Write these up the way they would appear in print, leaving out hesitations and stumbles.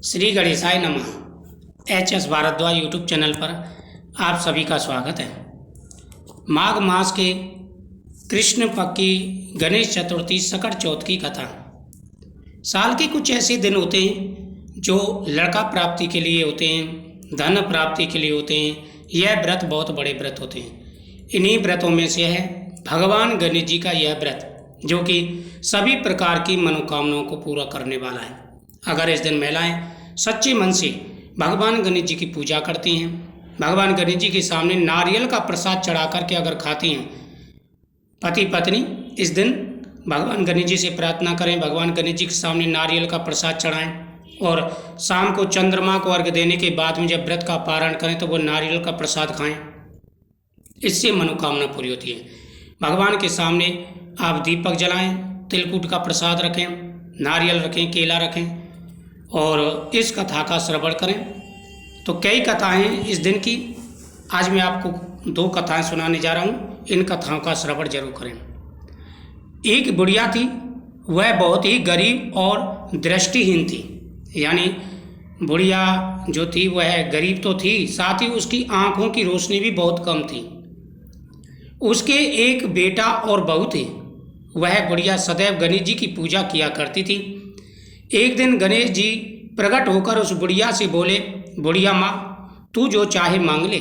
श्री गणेशाय नमः। HS Bhardwaj YouTube channel पर आप सभी का स्वागत है। माघ मास के कृष्ण पक्ष की गणेश चतुर्थी सकट चौथ की कथा। साल के कुछ ऐसे दिन होते हैं जो लड़का प्राप्ति के लिए होते हैं, धन प्राप्ति के लिए होते हैं। यह व्रत बहुत बड़े व्रत होते हैं। इन्हीं व्रतों में से है भगवान गणेश जी का यह व्रत, जो कि सभी प्रकार की मनोकामनाओं को पूरा करने वाला है। अगर इस दिन महिलाएं सच्चे मन से भगवान गणेश जी की पूजा करती हैं, भगवान गणेश जी के सामने नारियल का प्रसाद चढ़ा करके अगर खाती हैं, पति पत्नी इस दिन भगवान गणेश जी से प्रार्थना करें, भगवान गणेश जी के सामने नारियल का प्रसाद चढ़ाएं और शाम को चंद्रमा को अर्घ्य देने के बाद में जब व्रत का पारण करें तो वो नारियल का प्रसाद खाएं। इससे मनोकामना पूरी होती है। भगवान के सामने आप दीपक जलाएं, तिलकुट का प्रसाद रखें, नारियल रखें, केला रखें और इस कथा का श्रवण करें। तो कई कथाएं इस दिन की, आज मैं आपको 2 कथाएं सुनाने जा रहा हूं। इन कथाओं का श्रवण जरूर करें। एक बुढ़िया थी, वह बहुत ही गरीब और दृष्टिहीन थी। यानी बुढ़िया जो थी वह गरीब तो थी, साथ ही उसकी आंखों की रोशनी भी बहुत कम थी। उसके एक बेटा और बहू थे। वह बुढ़िया सदैव गणेश जी की पूजा किया करती थी। एक दिन गणेश जी प्रकट होकर उस बुढ़िया से बोले, बुढ़िया माँ, तू जो चाहे मांग ले।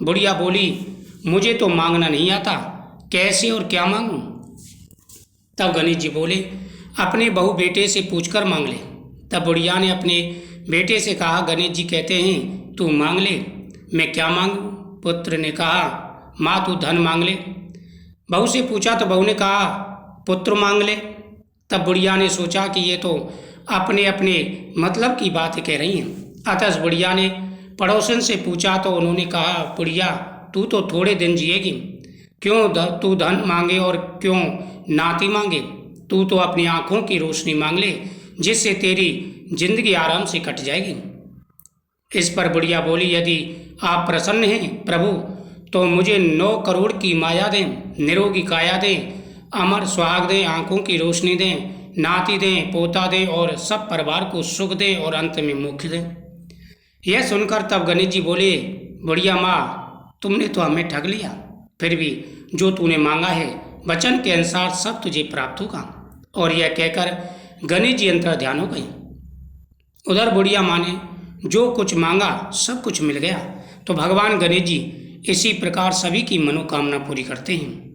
बुढ़िया बोली, मुझे तो मांगना नहीं आता, कैसे और क्या मांगूं? तब गणेश जी बोले, अपने बहू बेटे से पूछकर मांग ले। तब बुढ़िया ने अपने बेटे से कहा, गणेश जी कहते हैं तू मांग ले, मैं क्या मांगूं? पुत्र ने कहा, माँ तू धन मांग ले। बहू से पूछा तो बहू ने कहा, पुत्र मांग ले। तब बुढ़िया ने सोचा कि ये तो अपने अपने मतलब की बात कह रही हैं। अतः बुढ़िया ने पड़ोसन से पूछा तो उन्होंने कहा, बुढ़िया तू तो थोड़े दिन जिएगी, क्यों तू धन मांगे और क्यों नाती मांगे? तू तो अपनी आँखों की रोशनी मांग ले, जिससे तेरी जिंदगी आराम से कट जाएगी। इस पर बुढ़िया बोली, यदि आप प्रसन्न हैं प्रभु तो मुझे 9 करोड़ की माया दें, निरोगी काया दें, अमर सुहाग दें, आँखों की रोशनी दें, नाती दें, पोता दें और सब परिवार को सुख दें और अंत में मोक्ष दें। यह सुनकर तब गणेश जी बोले, बुढ़िया माँ, तुमने तो हमें ठग लिया, फिर भी जो तूने मांगा है वचन के अनुसार सब तुझे प्राप्त होगा। और यह कहकर गणेश जी अंतर ध्यान हो गए। उधर बुढ़िया माँ ने जो कुछ मांगा सब कुछ मिल गया। तो भगवान गणेश जी इसी प्रकार सभी की मनोकामना पूरी करते हैं।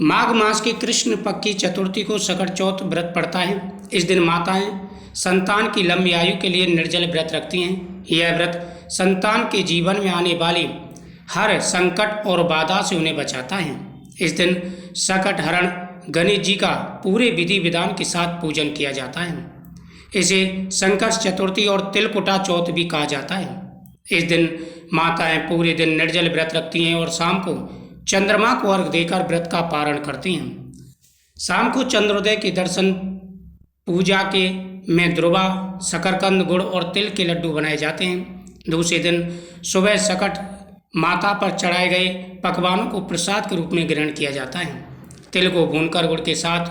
माघ मास के कृष्ण पक्ष की चतुर्थी को सकट चौथ व्रत पड़ता है। इस दिन माताएं संतान की लंबी आयु के लिए निर्जल व्रत रखती हैं। यह व्रत संतान के जीवन में आने वाली हर संकट और बाधा से उन्हें बचाता है। इस दिन सकट हरण गणेश जी का पूरे विधि विधान के साथ पूजन किया जाता है। इसे संकट चतुर्थी और तिलकुटा चौथ भी कहा जाता है। इस दिन माताएं पूरे दिन निर्जल व्रत रखती हैं और शाम को चंद्रमा को अर्घ्य देकर व्रत का पारण करती हैं। शाम को चंद्रोदय के दर्शन पूजा के में द्रुवा, शकरकंद, गुड़ और तिल के लड्डू बनाए जाते हैं। दूसरे दिन सुबह सकट माता पर चढ़ाए गए पकवानों को प्रसाद के रूप में ग्रहण किया जाता है। तिल को भूनकर गुड़ के साथ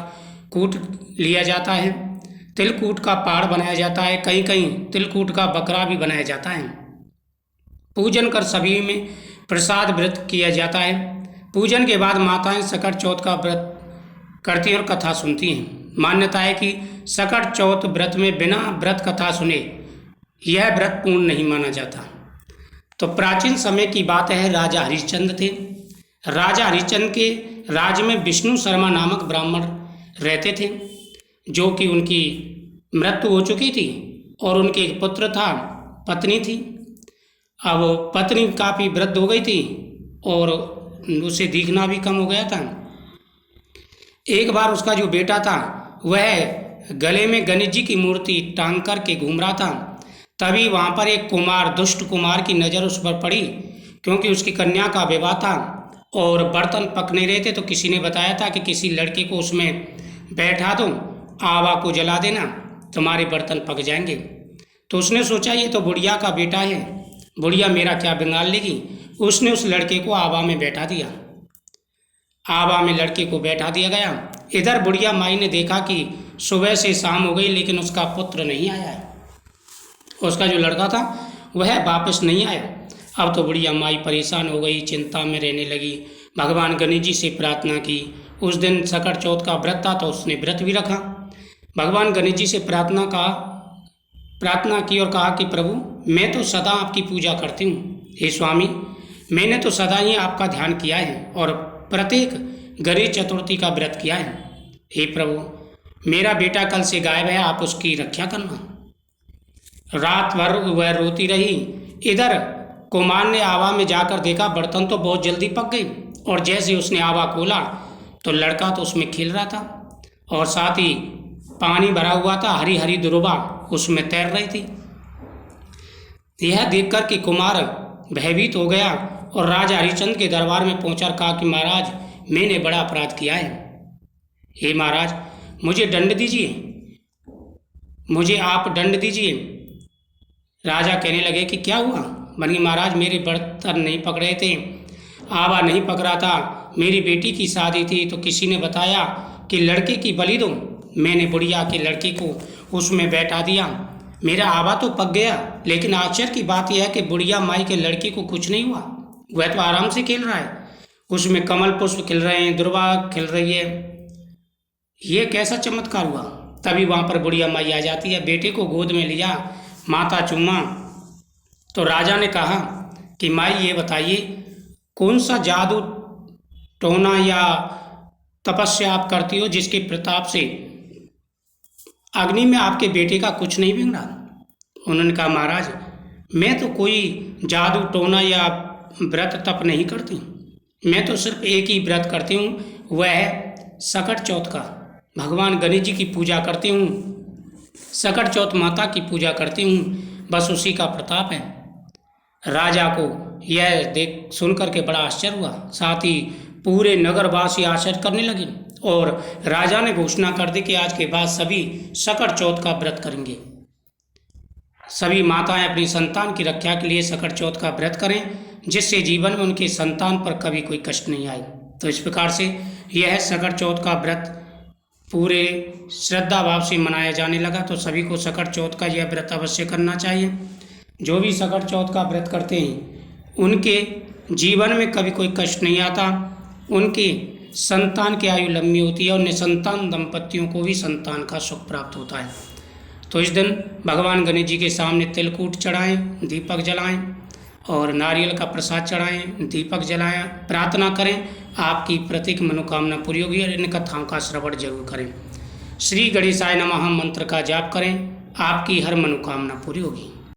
कूट लिया जाता है। तिलकूट का पाड़ बनाया जाता है। कहीं कहीं तिलकूट का बकरा भी बनाया जाता है। पूजन कर सभी में प्रसाद व्रत किया जाता है। पूजन के बाद माताएं सकट चौथ का व्रत करती हैं और कथा सुनती हैं। मान्यता है कि सकट चौथ व्रत में बिना व्रत कथा सुने यह व्रत पूर्ण नहीं माना जाता। तो प्राचीन समय की बात है, राजा हरिश्चंद्र थे। राजा हरिश्चंद्र के राज्य में विष्णु शर्मा नामक ब्राह्मण रहते थे, जो कि उनकी मृत्यु हो चुकी थी और उनके एक पुत्र था, पत्नी थी। अब पत्नी काफ़ी वृद्ध हो गई थी और उसे दिखना भी कम हो गया था। एक बार उसका जो बेटा था वह गले में गणेश जी की मूर्ति टांग कर के घूम रहा था। तभी वहाँ पर एक कुमार, दुष्ट कुमार की नज़र उस पर पड़ी, क्योंकि उसकी कन्या का विवाह था और बर्तन पक नहीं रहे थे। तो किसी ने बताया था कि किसी लड़के को उसमें बैठा दो, आवा को जला देना, तुम्हारे बर्तन पक जाएंगे। तो उसने सोचा ये तो बुढ़िया का बेटा है, बुढ़िया मेरा क्या बिगाड़ लेगी। उसने उस लड़के को आवा में बैठा दिया। आवा में लड़के को बैठा दिया गया। इधर बुढ़िया माई ने देखा कि सुबह से शाम हो गई लेकिन उसका पुत्र नहीं आया है। उसका जो लड़का था वह वापस नहीं आया। अब तो बुढ़िया माई परेशान हो गई, चिंता में रहने लगी। भगवान गणेश जी से प्रार्थना की। उस दिन सकट चौथ का व्रत था तो उसने व्रत भी रखा। भगवान गणेश जी से प्रार्थना की और कहा कि प्रभु मैं तो सदा आपकी पूजा करती हूँ, हे स्वामी मैंने तो सदा ही आपका ध्यान किया है और प्रत्येक गणेश चतुर्थी का व्रत किया है। हे प्रभु मेरा बेटा कल से गायब है, आप उसकी रक्षा करना। रात भर वह रोती रही। इधर कुमार ने आवा में जाकर देखा बर्तन तो बहुत जल्दी पक गई, और जैसे उसने आवा खोला तो लड़का तो उसमें खेल रहा था और साथ ही पानी भरा हुआ था, हरी हरी दुर्वा उसमें तैर रही थी। यह देखकर कि कुमार भयभीत हो गया और राजा हरिश्चंद्र के दरबार में पहुंचा कहा कि महाराज मैंने बड़ा अपराध किया है, हे महाराज मुझे दंड दीजिए, मुझे आप दंड दीजिए। राजा कहने लगे कि क्या हुआ? बनी महाराज मेरे बर्तन नहीं पक रहे थे, आवा नहीं पक रहा था, मेरी बेटी की शादी थी तो किसी ने बताया कि लड़के की बलि दो, मैंने बुढ़िया के लड़के को उसमें बैठा दिया, मेरा आवा तो पक गया। लेकिन आश्चर्य की बात यह है कि बुढ़िया माई के लड़के को कुछ नहीं हुआ, वह तो आराम से खेल रहा है, उसमें कमल पुष्प खिल रहे हैं, दुर्वा खिल रही है, ये कैसा चमत्कार हुआ? तभी वहाँ पर बुढ़िया माई आ जाती है, बेटे को गोद में लिया, माथा चूमा तो राजा ने कहा कि माई ये बताइए कौन सा जादू टोना या तपस्या आप करती हो जिसके प्रताप से अग्नि में आपके बेटे का कुछ नहीं बिगड़ा? उन्होंने कहा महाराज मैं तो कोई जादू टोना या व्रत तप नहीं करती, मैं तो सिर्फ एक ही व्रत करती हूँ, वह है सकट चौथ का। भगवान गणेश जी की पूजा करती हूँ, सकट चौथ माता की पूजा करती हूँ, बस उसी का प्रताप है। राजा को यह देख सुन करके बड़ा आश्चर्य हुआ, साथ ही पूरे नगरवासी आश्चर्य करने लगे और राजा ने घोषणा कर दी कि आज के बाद सभी सकट चौथ का व्रत करेंगे। सभी माताएं अपनी संतान की रक्षा के लिए सकट चौथ का व्रत करें, जिससे जीवन में उनके संतान पर कभी कोई कष्ट नहीं आए। तो इस प्रकार से यह सकट चौथ का व्रत पूरे श्रद्धा भाव से मनाया जाने लगा। तो सभी को सकट चौथ का यह व्रत अवश्य करना चाहिए। जो भी सकट चौथ का व्रत करते हैं उनके जीवन में कभी कोई कष्ट नहीं आता, उनके संतान की आयु लंबी होती है और निसंतान दंपतियों को भी संतान का सुख प्राप्त होता है। तो इस दिन भगवान गणेश जी के सामने तिलकूट चढ़ाएं, दीपक जलाएं और नारियल का प्रसाद चढ़ाएं, दीपक जलाएं, प्रार्थना करें, आपकी प्रत्येक मनोकामना पूरी होगी। और इन कथाओं का श्रवण जरूर करें। श्री गणेशाय नमः मंत्र का जाप करें, आपकी हर मनोकामना पूरी होगी।